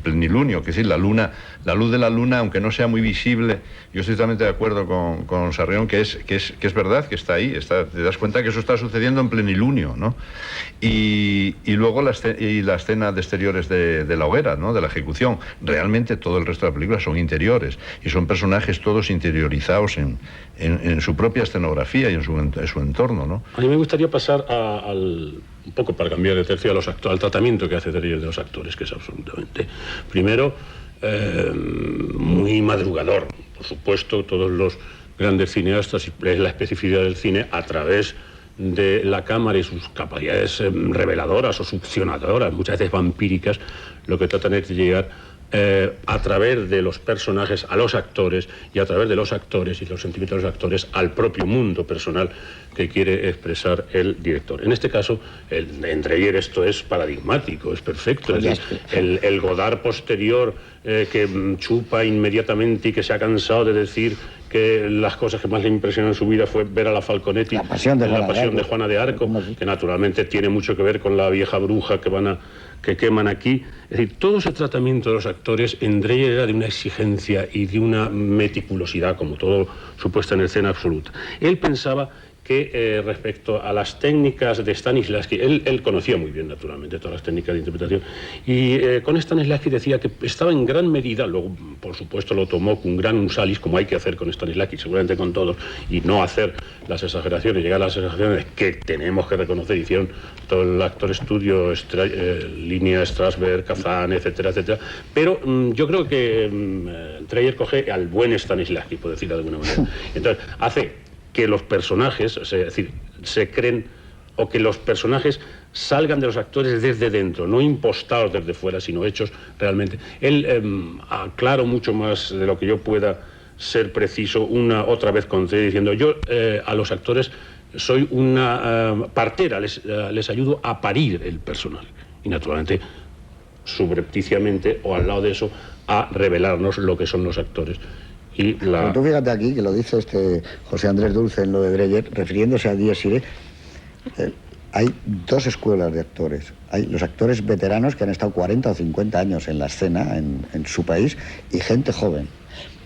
plenilunio, que es decir, la luz de la luna, aunque no sea muy visible, yo estoy totalmente de acuerdo con Sarrión, que es verdad, que está ahí, te das cuenta que eso está sucediendo en plenilunio, ¿no? Y luego la escena de exteriores de la hoguera, ¿no? De la ejecución. Realmente todo el resto de la película son interiores, y son personajes todos interiorizados en su propia escenografía y en su entorno, ¿no? A mí me gustaría pasar un poco para cambiar de tercio al tratamiento que hace Dreyer de los actores, que es absolutamente, primero, muy madrugador. Por supuesto, todos los grandes cineastas, es la especificidad del cine a través de la cámara y sus capacidades reveladoras o succionadoras, muchas veces vampíricas, lo que tratan es de llegar a través de los personajes a los actores, y a través de los actores y los sentimientos de los actores al propio mundo personal que quiere expresar el director. En este caso, en Dreyer esto es paradigmático, es perfecto. Es decir, el Godard posterior que chupa inmediatamente y que se ha cansado de decir que las cosas que más le impresionan en su vida fue ver a la Falconetti La pasión de Juana de Arco, que naturalmente tiene mucho que ver con la vieja bruja que queman aquí. Es decir, todo ese tratamiento de los actores en Dreyer era de una exigencia y de una meticulosidad, como todo su puesta en escena absoluta. Él pensaba que respecto a las técnicas de Stanislavski, él conocía muy bien, naturalmente, todas las técnicas de interpretación, y con Stanislavski decía que estaba en gran medida, luego, por supuesto, lo tomó con gran unsalis, como hay que hacer con Stanislavski, seguramente con todos, y no hacer las exageraciones, llegar a las exageraciones que tenemos que reconocer, hicieron todo el actor estudio, Línea, Strasberg, Kazan, etcétera, etcétera, pero yo creo que Dreyer coge al buen Stanislavski, por decirlo de alguna manera. Entonces, hace que los personajes, es decir, se creen, o que los personajes salgan de los actores desde dentro, no impostados desde fuera, sino hechos realmente. Él, aclaro mucho más de lo que yo pueda ser preciso, otra vez con Dreyer, diciendo, yo a los actores soy una partera, les ayudo a parir el personaje. Y naturalmente, subrepticiamente, o al lado de eso, a revelarnos lo que son los actores. Pero tú fíjate aquí, que lo dice José Andrés Dulce en lo de Dreyer, refiriéndose a Dies Irae, hay dos escuelas de actores. Hay los actores veteranos que han estado 40 o 50 años en la escena, en su país, y gente joven.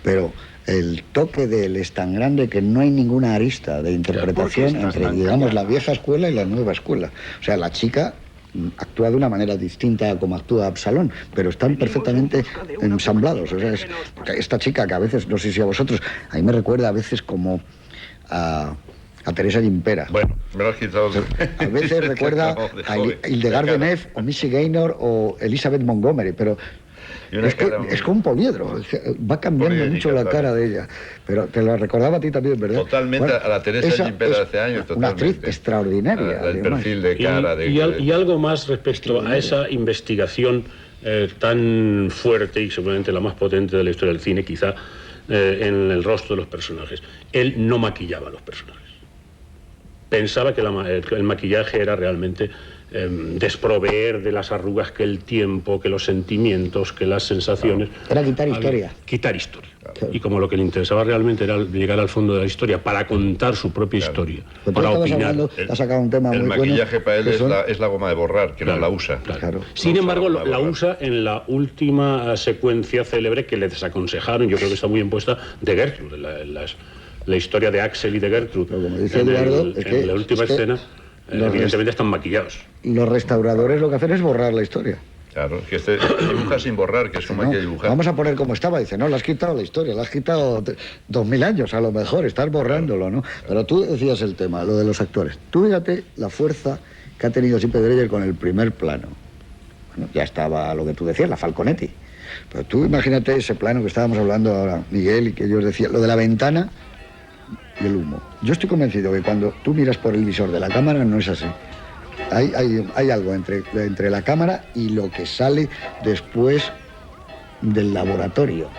Pero el toque de él es tan grande que no hay ninguna arista de interpretación entre, digamos, la vieja escuela y la nueva escuela. O sea, la chica actúa de una manera distinta a como actúa Absalón, pero están perfectamente ensamblados. O sea, esta chica que a veces, no sé si a vosotros, a mí me recuerda a veces como a Teresa Gimpera. Bueno, me lo has quitado. A veces recuerda a Hildegard de Neff, o Missy Gaynor, o Elizabeth Montgomery, pero es como un poliedro, va cambiando mucho la cara de ella. Pero te lo recordaba a ti también, ¿verdad? Totalmente, bueno, a la Teresa Gimpera de hace años. Una actriz extraordinaria. El perfil de cara. Y algo más respecto a esa investigación tan fuerte y seguramente la más potente de la historia del cine, quizá en el rostro de los personajes. Él no maquillaba a los personajes. Pensaba que el maquillaje era realmente desproveer de las arrugas que el tiempo, que los sentimientos, que las sensaciones. Era quitar historia. Quitar historia. Claro. Y como lo que le interesaba realmente era llegar al fondo de la historia para contar su propia historia, para opinar. Ha sacado un tema el muy maquillaje bueno, para él es la goma de borrar, que no la usa. Claro. Sin embargo, la usa en la última secuencia célebre que le desaconsejaron, yo creo que está muy bien puesta, de Gertrude, la historia de Axel y de Gertrude. Pero como dice Eduardo, en la última escena, evidentemente están maquillados. Los restauradores lo que hacen es borrar la historia. Claro, que dibuja sin borrar, que es como hay que dibujar. Vamos a poner como estaba, dice, no, le has quitado la historia, le has quitado 2000 años, a lo mejor, estás borrándolo, ¿no? Pero tú decías el tema, lo de los actores. Tú fíjate la fuerza que ha tenido siempre Dreyer con el primer plano. Bueno, ya estaba lo que tú decías, la Falconetti. Pero tú imagínate ese plano que estábamos hablando ahora, Miguel, y que yo os decía, lo de la ventana y el humo. Yo estoy convencido que cuando tú miras por el visor de la cámara no es así. Hay algo entre la cámara y lo que sale después del laboratorio,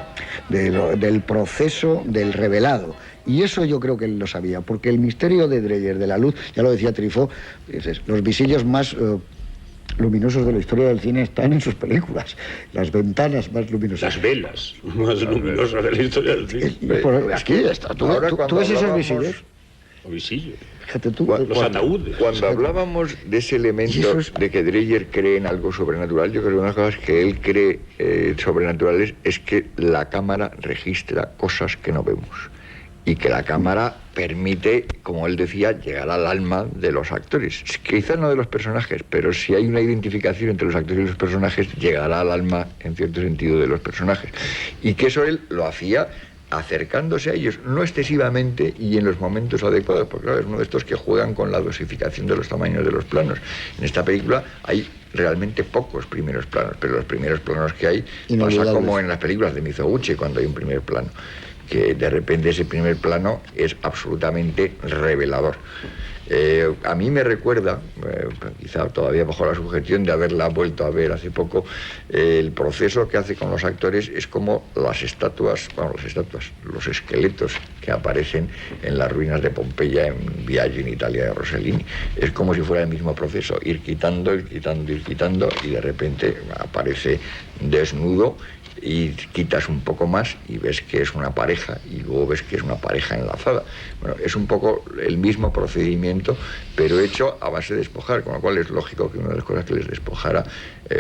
del proceso del revelado. Y eso yo creo que él lo sabía, porque el misterio de Dreyer, de la luz, ya lo decía Truffaut, los visillos más luminosos de la historia del cine están en sus películas, las ventanas más luminosas. Las velas más luminosas de la historia del cine. Aquí está, tú ves esos visillos. O visillos. Fíjate tú. Los ataúdes. Cuando hablábamos de ese elemento de que Dreyer cree en algo sobrenatural, yo creo que una de las cosas que él cree sobrenaturales es que la cámara registra cosas que no vemos. Y que la cámara permite, como él decía, llegar al alma de los actores. Quizás no de los personajes, pero si hay una identificación entre los actores y los personajes, llegará al alma, en cierto sentido, de los personajes. Y que eso él lo hacía acercándose a ellos, no excesivamente y en los momentos adecuados, porque claro, es uno de estos que juegan con la dosificación de los tamaños de los planos. En esta película hay realmente pocos primeros planos, pero los primeros planos que hay pasa como en las películas de Mizoguchi, cuando hay un primer plano, que de repente ese primer plano es absolutamente revelador. A mí me recuerda, quizá todavía bajo la sugestión de haberla vuelto a ver hace poco, el proceso que hace con los actores es como los esqueletos que aparecen en las ruinas de Pompeya en Viaggio in Italia de Rossellini. Es como si fuera el mismo proceso, ir quitando, y de repente aparece desnudo y quitas un poco más y ves que es una pareja y luego ves que es una pareja enlazada. Bueno, es un poco el mismo procedimiento, pero hecho a base de despojar, con lo cual es lógico que una de las cosas que les despojara,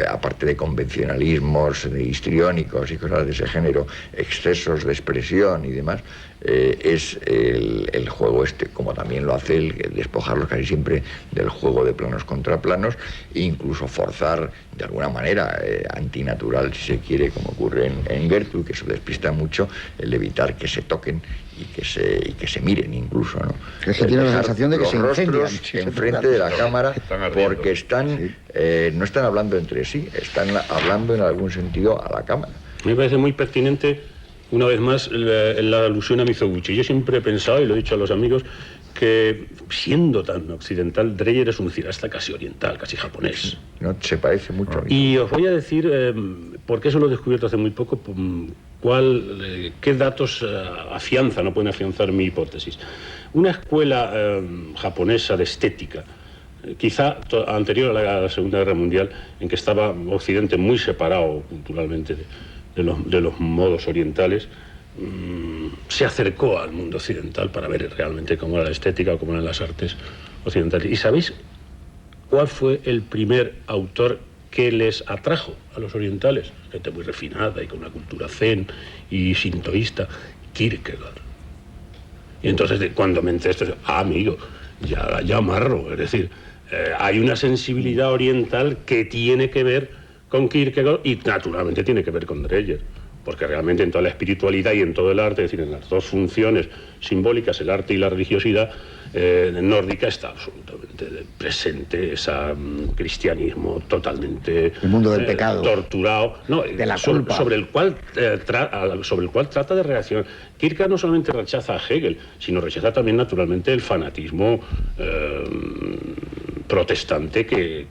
aparte de convencionalismos de histriónicos y cosas de ese género, excesos de expresión y demás, es el juego este, como también lo hace el despojarlos casi siempre del juego de planos contra planos, e incluso forzar de alguna manera antinatural, si se quiere, como ocurre en Gertrude, que eso despista mucho, el evitar que se toquen y que se miren incluso, ¿no? Es que tiene la sensación de que se incendian enfrente de la cámara, porque no están hablando entre sí, están hablando en algún sentido a la cámara. Me parece muy pertinente, una vez más, la alusión a Mizoguchi. Yo siempre he pensado, y lo he dicho a los amigos, que siendo tan occidental, Dreyer es un cineasta casi oriental, casi japonés. No, se parece mucho a mí. Y os voy a decir, porque eso lo he descubierto hace muy poco, qué datos afianzan o pueden afianzar mi hipótesis. Una escuela japonesa de estética, quizá anterior a la Segunda Guerra Mundial, en que estaba Occidente muy separado culturalmente de los modos orientales, se acercó al mundo occidental para ver realmente cómo era la estética o cómo eran las artes occidentales. ¿Y sabéis cuál fue el primer autor que les atrajo a los orientales? Gente muy refinada y con una cultura zen y sintoísta. Kierkegaard. Y entonces cuando me enteré esto, amigo, ya amarro. Es decir, hay una sensibilidad oriental que tiene que ver con Kierkegaard y naturalmente tiene que ver con Dreyer, porque realmente en toda la espiritualidad y en todo el arte, es decir, en las dos funciones simbólicas, el arte y la religiosidad nórdica, está absolutamente presente ese cristianismo totalmente el mundo del pecado, torturado, de la culpa, sobre el cual trata de reaccionar. Kierkegaard no solamente rechaza a Hegel, sino rechaza también naturalmente el fanatismo protestante que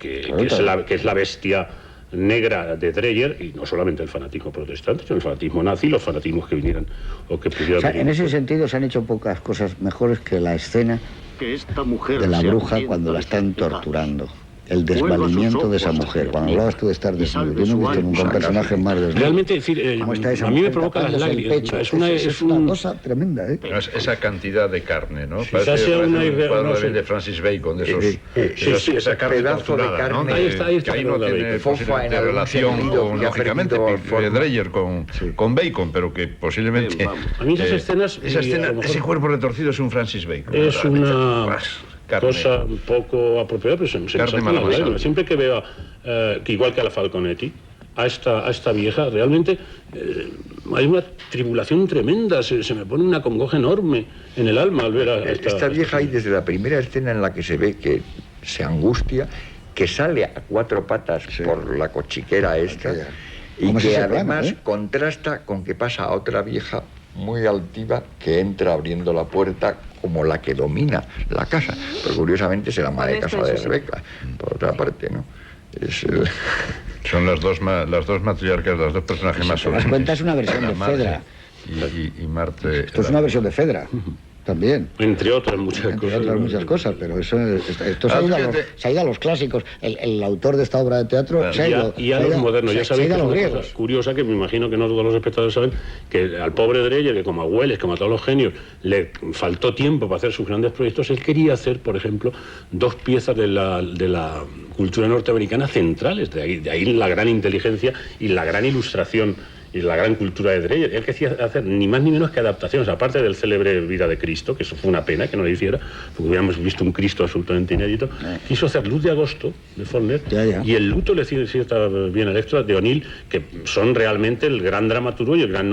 es la bestia negra de Dreyer, y no solamente el fanatismo protestante, sino el fanatismo nazi, los fanatismos que vinieran o que pudieran venir. En ese sentido se han hecho pocas cosas mejores que la escena de la bruja cuando la están torturando. El desvalimiento de esa mujer. Cuando hablabas tú de estar desnudo, yo no he visto nunca un personaje más desnudo. Realmente, es decir, a mí me provoca las lágrimas. Es una cosa tremenda, ¿eh? Esa cantidad de carne, ¿no? Parece un cuadro de Francis Bacon, de esa carne torturada, ¿no? Ahí está, que ahí no tiene posiblemente relación, lógicamente, Dreyer con Bacon, pero que posiblemente... A mí esas escenas... Ese cuerpo retorcido es un Francis Bacon. Es una cosa un poco apropiada, pero se me salta la lágrima. Siempre que veo, que igual que a la Falconetti, a esta vieja, realmente hay una tribulación tremenda, se me pone una congoja enorme en el alma al ver a esta vieja. Ahí desde la primera escena en la que se ve que se angustia, que sale a cuatro patas por la cochiquera esta, y que además contrasta con que pasa a otra vieja muy altiva que entra abriendo la puerta como la que domina la casa, pero curiosamente es la ama de casa de Rebeca, por otra parte, ¿no? Son las dos matriarcas, los dos personajes más solemnes. Las cuentas es una versión de Fedra. Y Marte. Esto es una versión de Fedra. También. Entre otras muchas Entre cosas. otras muchas cosas, pero esto Ah, se ha ido a los clásicos. El autor de esta obra de teatro Claro. se ha ido... Y a los modernos, ya sabéis que a es los una griegos. cosa curiosa que me imagino que no todos los espectadores saben, que al pobre Dreyer, que como a Welles, como a todos los genios, le faltó tiempo para hacer sus grandes proyectos, él quería hacer, por ejemplo, 2 piezas de la cultura norteamericana centrales, de ahí la gran inteligencia y la gran ilustración y la gran cultura de Dreyer. Él quería hacer ni más ni menos que adaptaciones, aparte del célebre Vida de Cristo, que eso fue una pena que no lo hiciera, porque hubiéramos visto un Cristo absolutamente inédito. Quiso hacer Luz de Agosto, de Faulkner, y El luto le cierta bien al extra de O'Neill, que son realmente el gran dramaturgo y el gran